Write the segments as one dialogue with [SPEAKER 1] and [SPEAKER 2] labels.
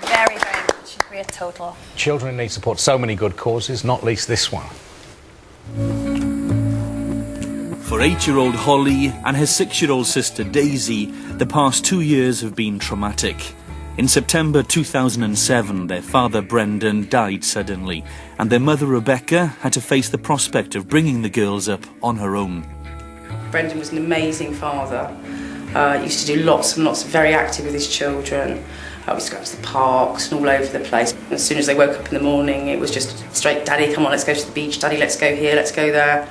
[SPEAKER 1] very, very much. Agree a total.
[SPEAKER 2] Children need support. So many good causes, not least this one.
[SPEAKER 3] For 8-year-old Holly and her 6-year-old sister Daisy, the past 2 years have been traumatic. In September 2007, their father Brendan died suddenly, and their mother Rebecca had to face the prospect of bringing the girls up on her own.
[SPEAKER 4] Brendan was an amazing father. Used to do lots and lots, very active with his children. We used to go to the parks and all over the place. As soon as they woke up in the morning, it was just straight, Daddy, come on, let's go to the beach. Daddy, let's go here, let's go there.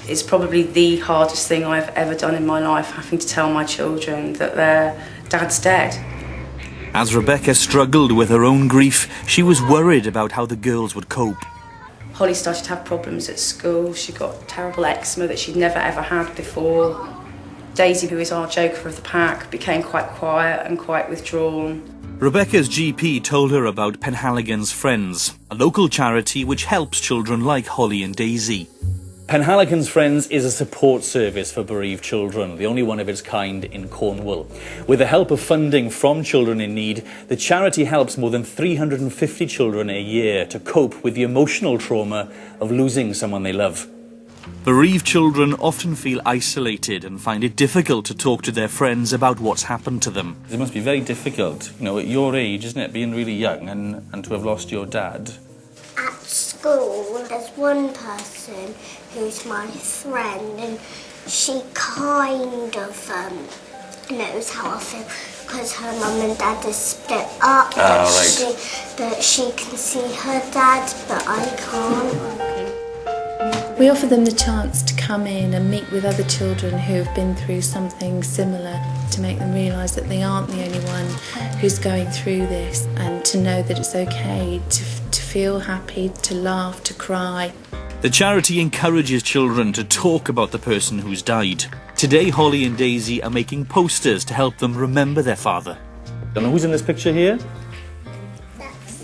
[SPEAKER 4] It's probably the hardest thing I've ever done in my life, having to tell my children that their dad's dead.
[SPEAKER 3] As Rebecca struggled with her own grief, she was worried about how the girls would cope.
[SPEAKER 4] Holly started to have problems at school. She got terrible eczema that she'd never ever had before. Daisy, who is our joker of the pack, became quite quiet and quite withdrawn.
[SPEAKER 3] Rebecca's GP told her about Penhaligon's Friends, a local charity which helps children like Holly and Daisy. Penhaligon's Friends is a support service for bereaved children, the only one of its kind in Cornwall. With the help of funding from Children in Need, the charity helps more than 350 children a year to cope with the emotional trauma of losing someone they love. Bereaved children often feel isolated and find it difficult to talk to their friends about what's happened to them.
[SPEAKER 5] It must be very difficult, you know, at your age, isn't it, being really young and to have lost your dad.
[SPEAKER 6] At school, there's one person who's my friend, and she kind of knows how I feel because her mum and dad are split up. But she can see her dad, but I can't.
[SPEAKER 7] We offer them the chance to come in and meet with other children who have been through something similar, to make them realise that they aren't the only one who's going through this, and to know that it's okay to feel happy, to laugh, to cry.
[SPEAKER 3] The charity encourages children to talk about the person who's died. Today, Holly and Daisy are making posters to help them remember their father.
[SPEAKER 5] Don't know who's in this picture here?
[SPEAKER 6] That's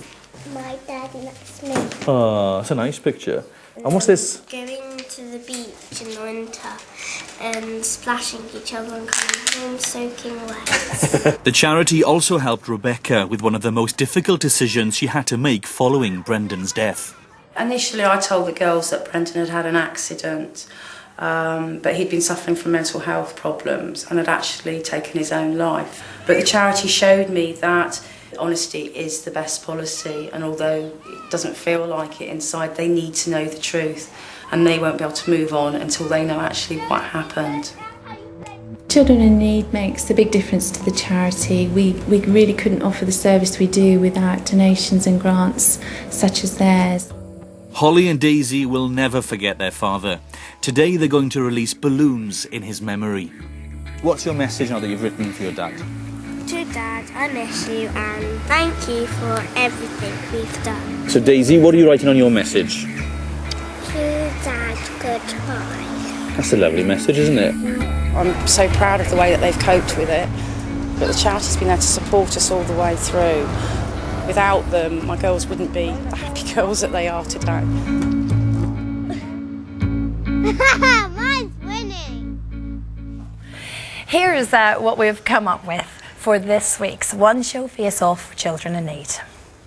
[SPEAKER 6] my dad and that's me.
[SPEAKER 5] Oh, that's a nice picture. And what's this?
[SPEAKER 6] Going to the beach in the winter and splashing each other and coming home soaking wet.
[SPEAKER 3] The charity also helped Rebecca with one of the most difficult decisions she had to make following Brendan's death.
[SPEAKER 4] Initially, I told the girls that Brendan had had an accident, but he'd been suffering from mental health problems and had actually taken his own life. But the charity showed me that honesty is the best policy, and although it doesn't feel like it inside, they need to know the truth, and they won't be able to move on until they know actually what happened.
[SPEAKER 7] Children in Need makes a big difference to the charity. We really couldn't offer the service we do without donations and grants such as theirs.
[SPEAKER 3] Holly and Daisy will never forget their father. Today they're going to release balloons in his memory.
[SPEAKER 5] What's your message now that you've written for your dad?
[SPEAKER 6] To Dad, I miss you and thank you for everything we've done.
[SPEAKER 5] So Daisy, what are you writing on your message?
[SPEAKER 6] To Dad, goodbye.
[SPEAKER 5] That's a lovely message, isn't it?
[SPEAKER 4] I'm so proud of the way that they've coped with it, but the charity's been there to support us all the way through. Without them, my girls wouldn't be the happy girls that they are today.
[SPEAKER 6] Mine's winning!
[SPEAKER 1] Here's what we've come up with for this week's One Show Face Off for Children in Need.